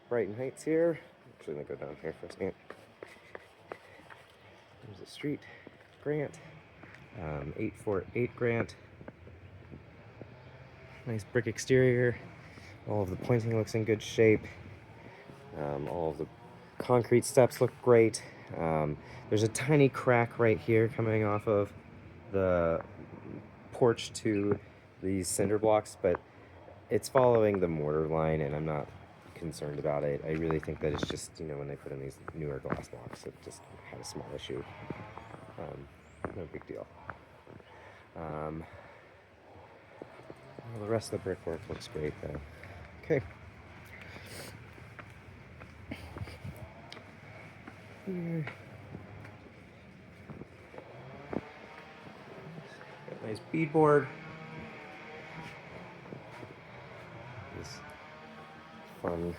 Brighton Heights here. Actually, I'm gonna go down here for a second. There's a street, Grant, 848 Grant. Nice brick exterior. All of the pointing looks in good shape. All of the concrete steps look great. There's a tiny crack right here coming off of the porch to these cinder blocks, but it's following the mortar line, and I'm not concerned about it. I really think that it's just, when they put in these newer glass blocks, it just had a small issue. No big deal. Well, the rest of the brickwork looks great, though. Okay. Here. Got a nice beadboard. This fun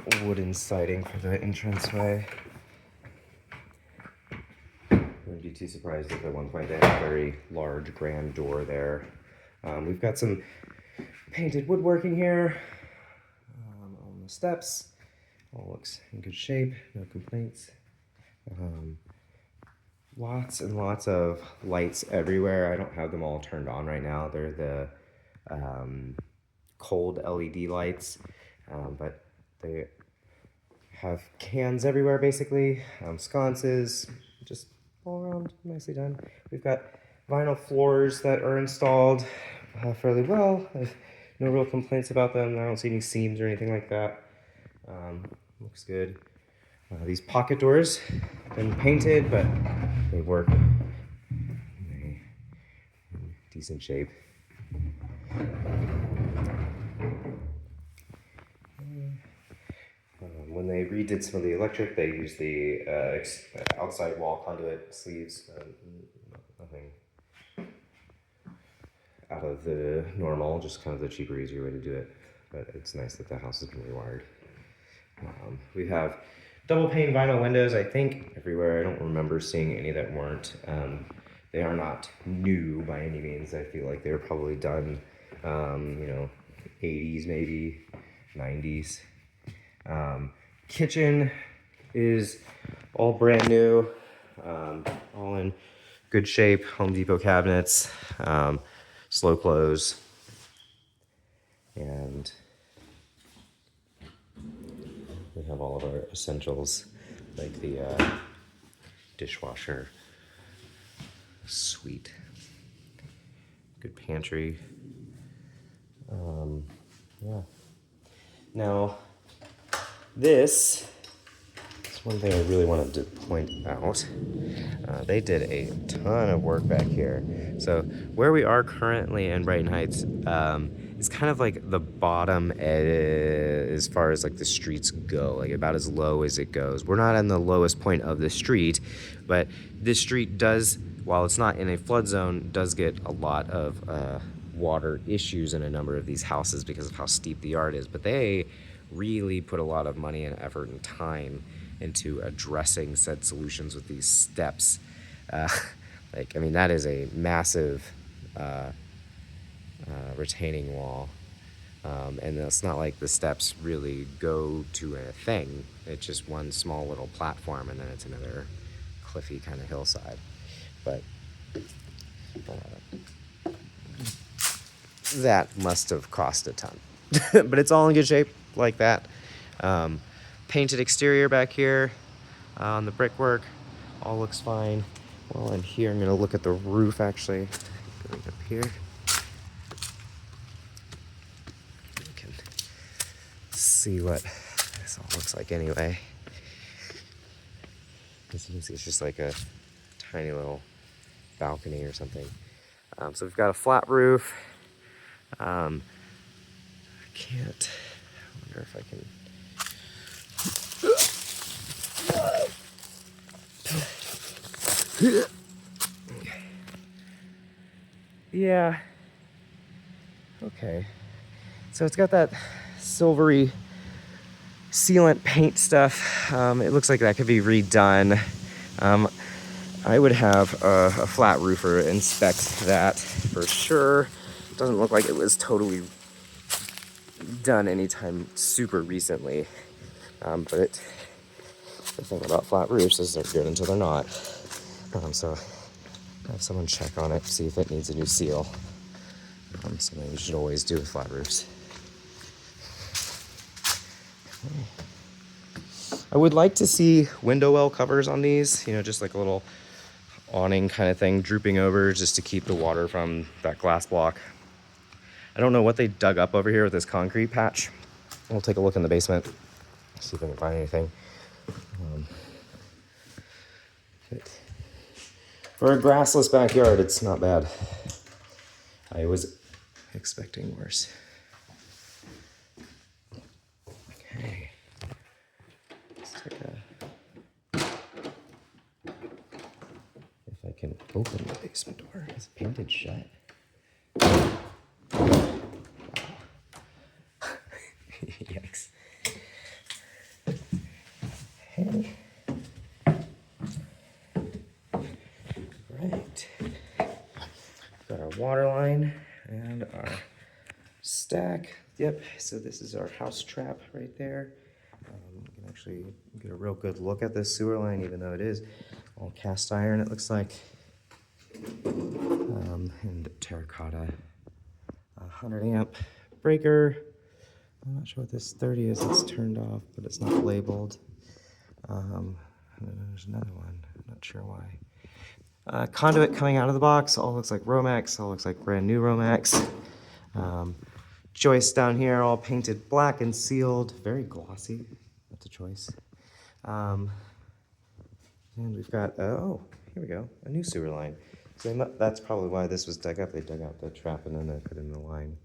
little wooden siding for the entranceway. Wouldn't be too surprised if at one point they had a very large grand door there. We've got some painted woodworking here on the steps. All looks in good shape, no complaints. Lots and lots of lights everywhere. I don't have them all turned on right now. They're the cold LED lights, but they have cans everywhere basically, sconces, just all around nicely done. We've got vinyl floors that are installed fairly well. I have no real complaints about them. I don't see any seams or anything like that. Looks good. These pocket doors have been painted, but they work in decent shape. When they redid some of the electric, they used the outside wall conduit sleeves. Nothing out of the normal, just kind of the cheaper, easier way to do it. But it's nice that the house has been rewired. We have double pane vinyl windows, I think, everywhere. I don't remember seeing any that weren't. They are not new by any means. I feel like they were probably done, 80s maybe, 90s. Kitchen is all brand new, all in good shape. Home Depot cabinets, slow close, and we have all of our essentials like the dishwasher, sweet, good pantry. Yeah. Now, this is one thing I really wanted to point out. They did a ton of work back here. So where we are currently in Brighton Heights is kind of like the bottom edge as far as like the streets go, like about as low as it goes. We're not in the lowest point of the street, but this street does, while it's not in a flood zone, does get a lot of water issues in a number of these houses because of how steep the yard is. But they really put a lot of money and effort and time into addressing said solutions with these steps. That is a massive retaining wall. And it's not like the steps really go to a thing. It's just one small little platform, and then it's another cliffy kind of hillside. But that must have cost a ton. But it's all in good shape like that. Painted exterior back here on the brickwork. All looks fine. Well, in here, I'm going to look at the roof actually. Going up here. You can see what this all looks like anyway. As you can see, it's just like a tiny little balcony or something. So we've got a flat roof. I wonder if I can. Yeah. Okay. So it's got that silvery sealant paint stuff. It looks like that could be redone. I would have a flat roofer inspect that for sure. Doesn't look like it was totally done anytime super recently. But the thing about flat roofs is they're good until they're not. So have someone check on it, see if it needs a new seal. Something you should always do with flat roofs. I would like to see window well covers on these, just like a little awning kind of thing drooping over just to keep the water from that glass block. I don't know what they dug up over here with this concrete patch. We'll take a look in the basement, see if I can find anything. But for a grassless backyard, it's not bad. I was expecting worse. Okay. Let's take a... If I can open the basement door. It's painted shut. Wow. Yikes. Hey. Right. Got our water line and our stack. Yep, so this is our house trap right there. You can actually get a real good look at this sewer line, even though it is all cast iron, it looks like. And terracotta 100 amp breaker. I'm not sure what this 30 is, it's turned off, but it's not labeled. And then there's another one, I'm not sure why. Conduit coming out of the box, all looks like Romex, all looks like brand new Romex. Joists down here, all painted black and sealed, very glossy, that's a choice. And we've got, oh, here we go, a new sewer line. So that's probably why this was dug up. They dug out the trap and then they put in the line.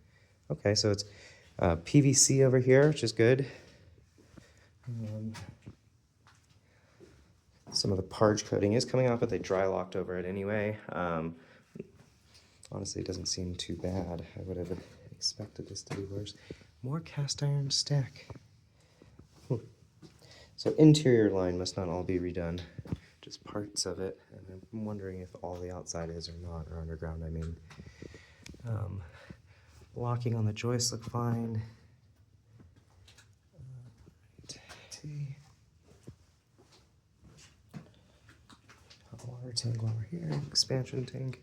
Okay, so it's PVC over here, which is good. Some of the parge coating is coming off, but they dry locked over it anyway. Honestly, it doesn't seem too bad. I would have expected this to be worse. More cast iron stack. So interior line must not all be redone, just parts of it. And I'm wondering if all the outside is or not, or underground, I mean. Locking on the joists look fine. See. Hot water tank while we're here. Expansion tank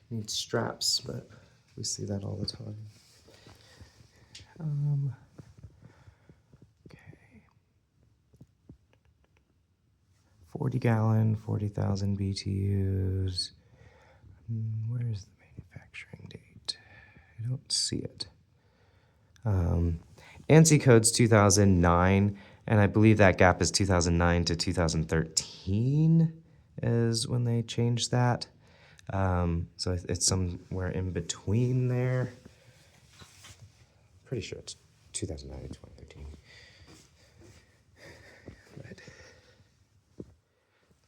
needs straps, but we see that all the time. Okay. 40 gallon, 40,000 BTUs. Where is the manufacturing date? I don't see it. ANSI code's 2009, and I believe that gap is 2009 to 2013 is when they changed that. So it's somewhere in between there. Pretty sure it's 2009 to 2013. But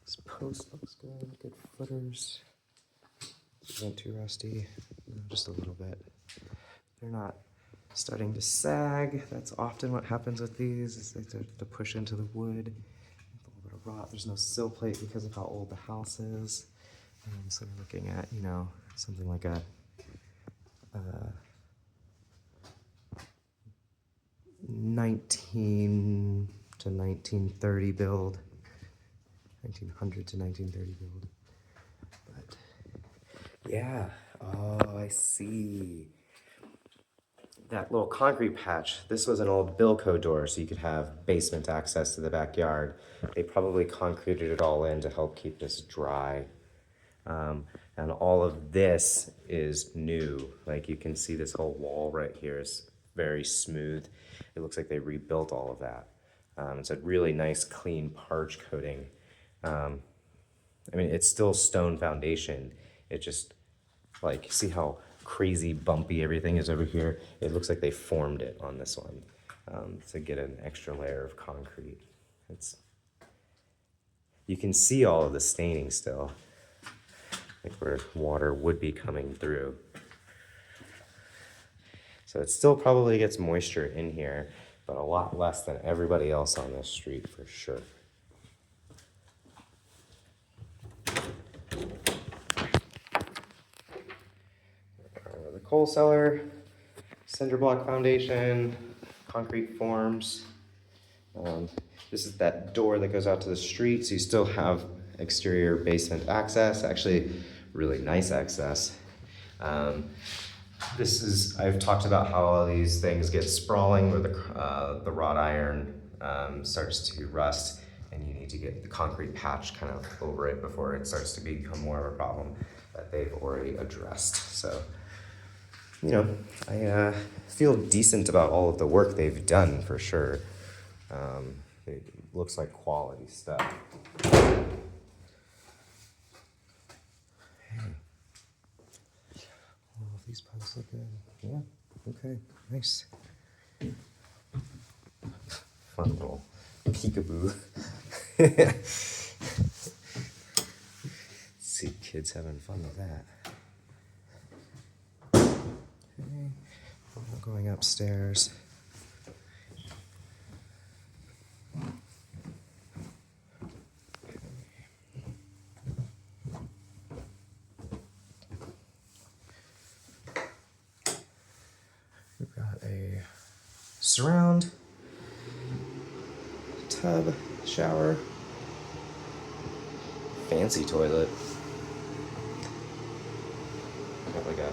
this post looks good, good footers. Isn't too rusty, just a little bit. They're not starting to sag. That's often what happens with these, is they start to push into the wood. A little bit of rot. There's no sill plate because of how old the house is. So we're looking at, something like a 19 to 1930 build. 1900 to 1930 build. But yeah, oh, I see. That little concrete patch, this was an old Bilco door, so you could have basement access to the backyard. They probably concreted it all in to help keep this dry. And all of this is new. Like you can see this whole wall right here is very smooth. It looks like they rebuilt all of that. It's a really nice clean parge coating. I mean, it's still stone foundation. It just, like, see how crazy bumpy everything is over here? It looks like they formed it on this one to get an extra layer of concrete. You can see all of the staining still, like where water would be coming through. So it still probably gets moisture in here, but a lot less than everybody else on this street for sure. The coal cellar, cinder block foundation, concrete forms. This is that door that goes out to the street, so you still have exterior basement access, actually really nice access. I've talked about how all these things get sprawling where the wrought iron starts to rust, and you need to get the concrete patch kind of over it before it starts to become more of a problem that they've already addressed. So, I feel decent about all of the work they've done for sure. It looks like quality stuff. All of these parts look good. Yeah, okay, nice. Fun little peekaboo. See kids having fun with that. Okay, we're going upstairs. We've got a surround, tub, shower, fancy toilet. Got like a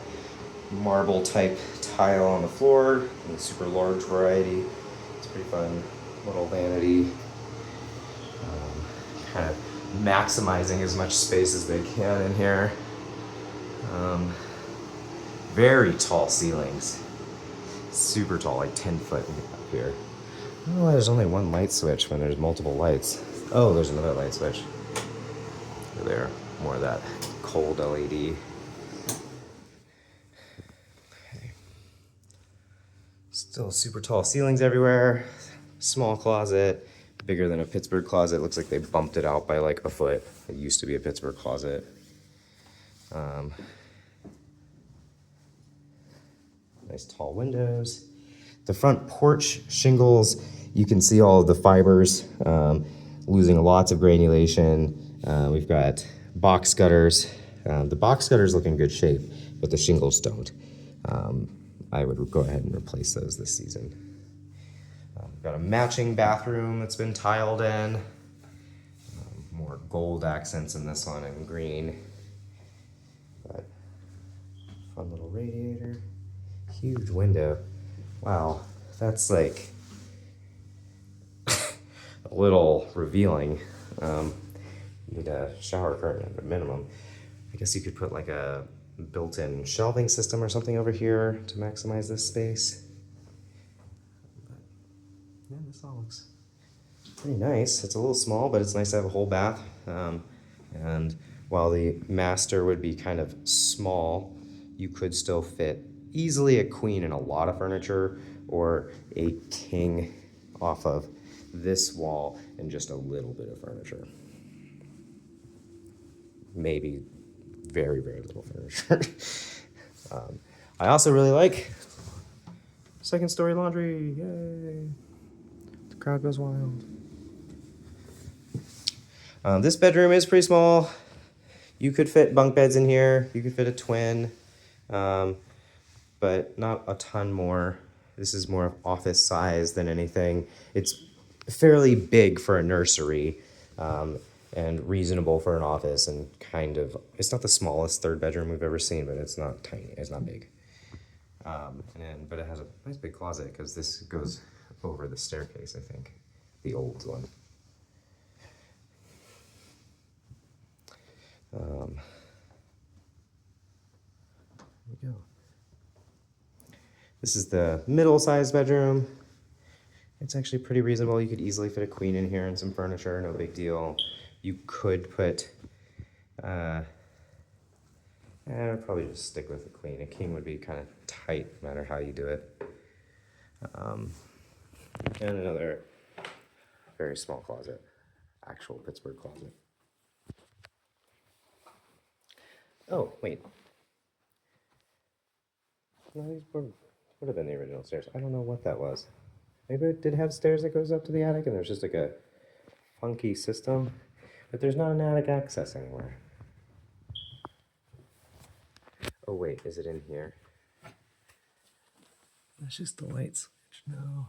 marble type tile on the floor in a super large variety. It's pretty fun little vanity. Kind of maximizing as much space as they can in here. Very tall ceilings. Super tall, like 10 foot up here. I don't know why there's only one light switch when there's multiple lights. Oh, there's another light switch. Over there, more of that cold LED. Okay. Still super tall ceilings everywhere. Small closet, bigger than a Pittsburgh closet. Looks like they bumped it out by like a foot. It used to be a Pittsburgh closet. Nice tall windows. The front porch shingles, you can see all of the fibers losing lots of granulation. We've got box gutters. The box gutters look in good shape, but the shingles don't. I would go ahead and replace those this season. We've got a matching bathroom that's been tiled in. More gold accents in this one and green. But fun little radiator. Huge window. Wow, that's like a little revealing. You need a shower curtain at a minimum. I guess you could put like a built-in shelving system or something over here to maximize this space. But yeah, this all looks pretty nice. It's a little small, but it's nice to have a whole bath. And while the master would be kind of small, you could still fit easily a queen in a lot of furniture, or a king off of this wall and just a little bit of furniture. Maybe very, very little furniture. I also really like second story laundry. Yay. The crowd goes wild. This bedroom is pretty small. You could fit bunk beds in here. You could fit a twin. But not a ton more. This is more office size than anything. It's fairly big for a nursery, and reasonable for an office, and kind of, it's not the smallest third bedroom we've ever seen, but it's not tiny, it's not big. But it has a nice big closet, because this goes over the staircase, I think, the old one. There we go. This is the middle-sized bedroom. It's actually pretty reasonable. You could easily fit a queen in here and some furniture, no big deal. You could put, I'd probably just stick with a queen. A king would be kind of tight no matter how you do it. And another very small closet, actual Pittsburgh closet. Oh, wait. No, these would have been the original stairs. I don't know what that was. Maybe it did have stairs that goes up to the attic and there's just like a funky system, but there's not an attic access anywhere. Oh wait, is it in here? That's just the light switch. No.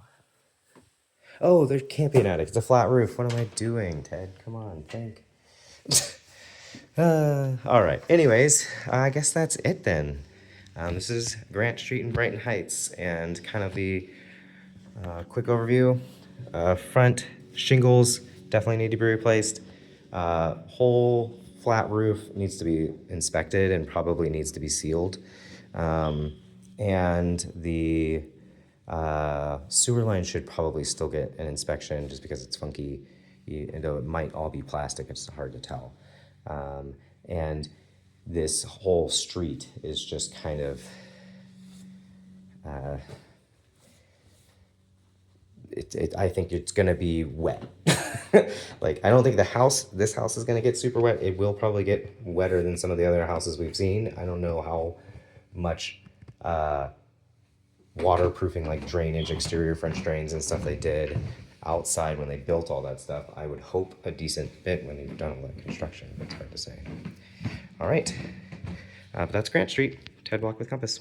Oh, there can't be an attic. It's a flat roof. What am I doing, Ted? Come on, think. All right. Anyways, I guess that's it then. This is Grant Street in Brighton Heights, and kind of the quick overview. Front shingles definitely need to be replaced. Whole flat roof needs to be inspected and probably needs to be sealed. And the sewer line should probably still get an inspection just because it's funky, though it might all be plastic, it's hard to tell. And this whole street is just kind of I think it's gonna be wet. Like, I don't think this house is gonna get super wet. It will probably get wetter than some of the other houses we've seen. I don't know how much waterproofing, like drainage, exterior French drains and stuff they did outside when they built all that stuff. I would hope a decent bit when they've done all that construction. It's hard to say. All right, but that's Grant Street. Ted Walk with Compass.